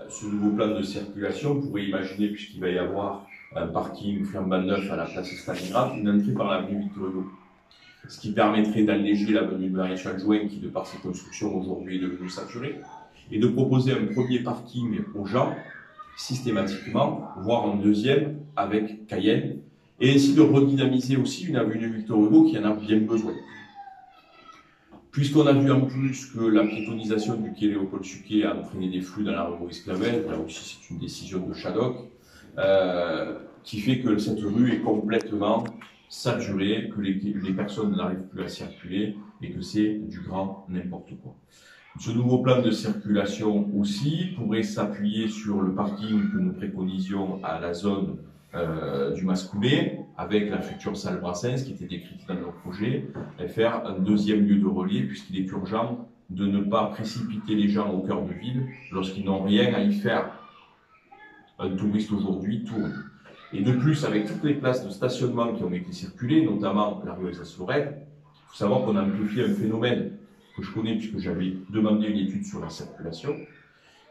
Ce nouveau plan de circulation pourrait imaginer, puisqu'il va y avoir un parking flambant neuf à la place Stalingrad, une entrée par l'avenue Victor Hugo. Ce qui permettrait d'alléger l'avenue de Maréchal Juin, qui de par ses constructions aujourd'hui est devenue saturée, et de proposer un premier parking aux gens, systématiquement, voire un deuxième avec Cayenne, et ainsi de redynamiser aussi une avenue Victor Hugo qui en a bien besoin. Puisqu'on a vu en plus que la piétonisation du quai Léopold-Suquet a entraîné des flux dans la rue Maurice Clavel, là aussi c'est une décision de Shadok, qui fait que cette rue est complètement saturée, que les personnes n'arrivent plus à circuler et que c'est du grand n'importe quoi. Ce nouveau plan de circulation aussi pourrait s'appuyer sur le parking que nous préconisions à la zone du Mascoulet, avec la future salle Brassens qui était décrite dans nos projets, et faire un deuxième lieu de relais, puisqu'il est urgent de ne pas précipiter les gens au cœur de ville lorsqu'ils n'ont rien à y faire. Un touriste aujourd'hui tourne. Et de plus, avec toutes les places de stationnement qui ont été circulées, notamment la rue Alsace-Lorraine, il faut savoir qu'on a amplifié un phénomène que je connais puisque j'avais demandé une étude sur la circulation,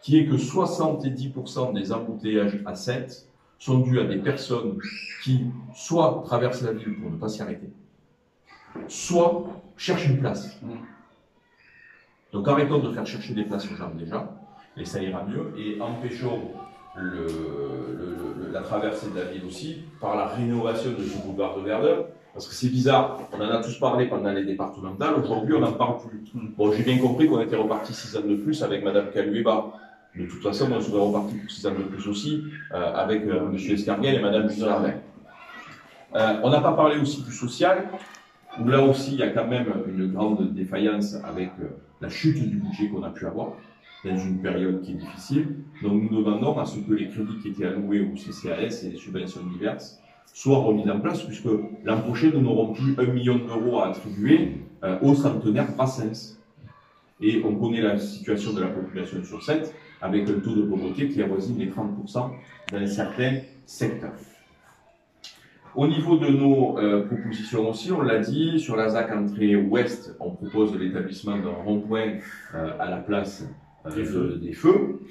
qui est que 70% des embouteillages à 7 sont dus à des personnes qui soit traversent la ville pour ne pas s'y arrêter, soit cherchent une place. Donc arrêtons de faire chercher des places aux gens déjà, et ça ira mieux, et empêchons la traversée de la ville aussi par la rénovation de ce boulevard de Verdun, parce que c'est bizarre, on en a tous parlé pendant les départementales, aujourd'hui on n'en parle plus. Bon, j'ai bien compris qu'on était reparti 6 ans de plus avec Madame Calueba. De toute façon, on serait reparti pour 6 ans de plus aussi, avec M. Escarguel et Mme Jardin. On n'a pas parlé aussi du social, où là aussi il y a quand même une grande défaillance avec la chute du budget qu'on a pu avoir, dans une période qui est difficile. Donc nous demandons à ce que les crédits qui étaient alloués au CCAS et les subventions diverses soient remis en place, puisque l'an prochain, nous n'aurons plus 1 million d'euros à attribuer aux centenaires Brassens. Et on connaît la situation de la population sur 7, avec un taux de pauvreté qui avoisine les 30% dans certains secteurs. Au niveau de nos propositions aussi, on l'a dit, sur la ZAC entrée ouest, on propose l'établissement d'un rond-point à la place des feux.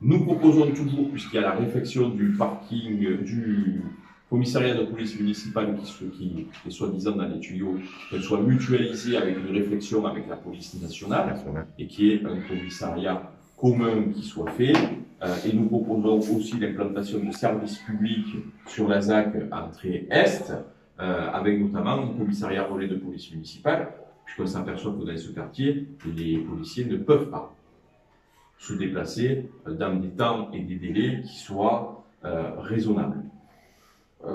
Nous proposons toujours, puisqu'il y a la réfection du parking du commissariat de police municipale qui est soi-disant dans les tuyaux, qu'elle soit mutualisée avec une réflexion avec la police nationale et qui est un commissariat commun qui soit fait. Et nous proposons aussi l'implantation de services publics sur la ZAC entrée Est, avec notamment un commissariat relais de police municipale, puisqu'on s'aperçoit que dans ce quartier, les policiers ne peuvent pas se déplacer dans des temps et des délais qui soient raisonnables.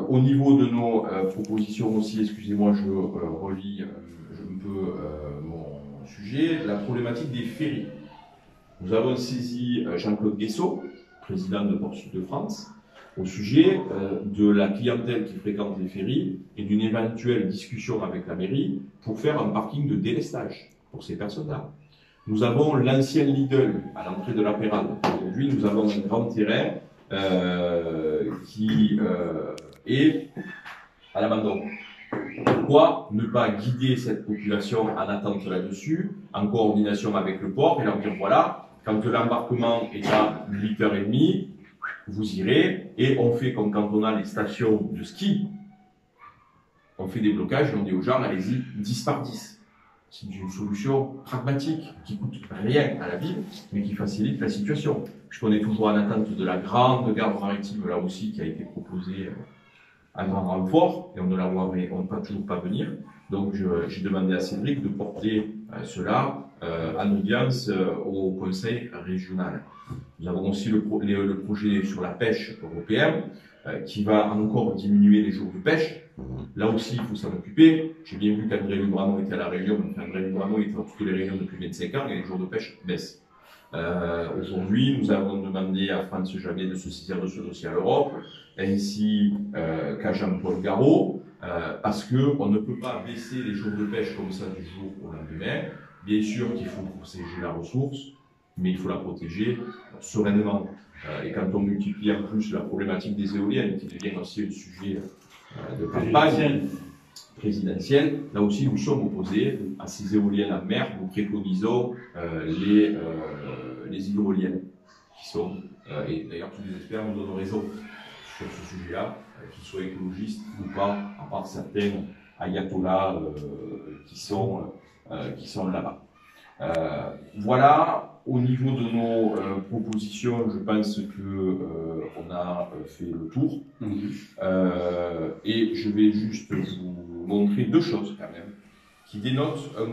Au niveau de nos propositions aussi, excusez-moi, je relis un peu mon sujet, la problématique des ferries. Nous avons saisi Jean-Claude Guessot, président de Port Sud de France, au sujet de la clientèle qui fréquente les ferries et d'une éventuelle discussion avec la mairie pour faire un parking de délestage pour ces personnes-là. Nous avons l'ancien Lidl à l'entrée de la Pérade. Aujourd'hui, nous avons un grand terrain qui est à l'abandon. Pourquoi ne pas guider cette population en attente là-dessus, en coordination avec le port, et leur dire voilà, quand l'embarquement est à 8h30, vous irez, et on fait comme quand on a les stations de ski, on fait des blocages et on dit aux gens allez-y 10 par 10. C'est une solution pragmatique qui coûte rien à la ville, mais qui facilite la situation. Puisqu'on est toujours en attente de la grande gare maritime, là aussi, qui a été proposée à grand renfort, et on ne la voit toujours pas venir. Donc j'ai demandé à Cédric de porter cela en audience au Conseil régional. Nous avons aussi le projet sur la pêche européenne, qui va encore diminuer les jours de pêche. Là aussi, il faut s'en occuper. J'ai bien vu qu'André Lubrano était à la Réunion, donc André Lubrano était dans toutes les réunions depuis 25 ans et les jours de pêche baissent. Aujourd'hui, nous avons demandé à France Jamet de se saisir de ce dossier à l'Europe, ainsi qu'à Jean-Paul Garot, parce qu'on ne peut pas baisser les jours de pêche comme ça du jour au lendemain. Bien sûr qu'il faut protéger la ressource, mais il faut la protéger sereinement. Et quand on multiplie en plus la problématique des éoliennes, qui devient aussi un sujet de campagne présidentielle, là aussi nous sommes opposés à ces éoliennes en mer, nous préconisons les hydroliennes. qui sont, et d'ailleurs tous les experts nous donnent raison sur ce sujet-là, qu'ils soient écologistes ou pas, à part certains ayatollahs qui sont là-bas. Voilà, au niveau de nos propositions, je pense que on a fait le tour. Et je vais juste vous montrer deux choses quand même qui dénotent un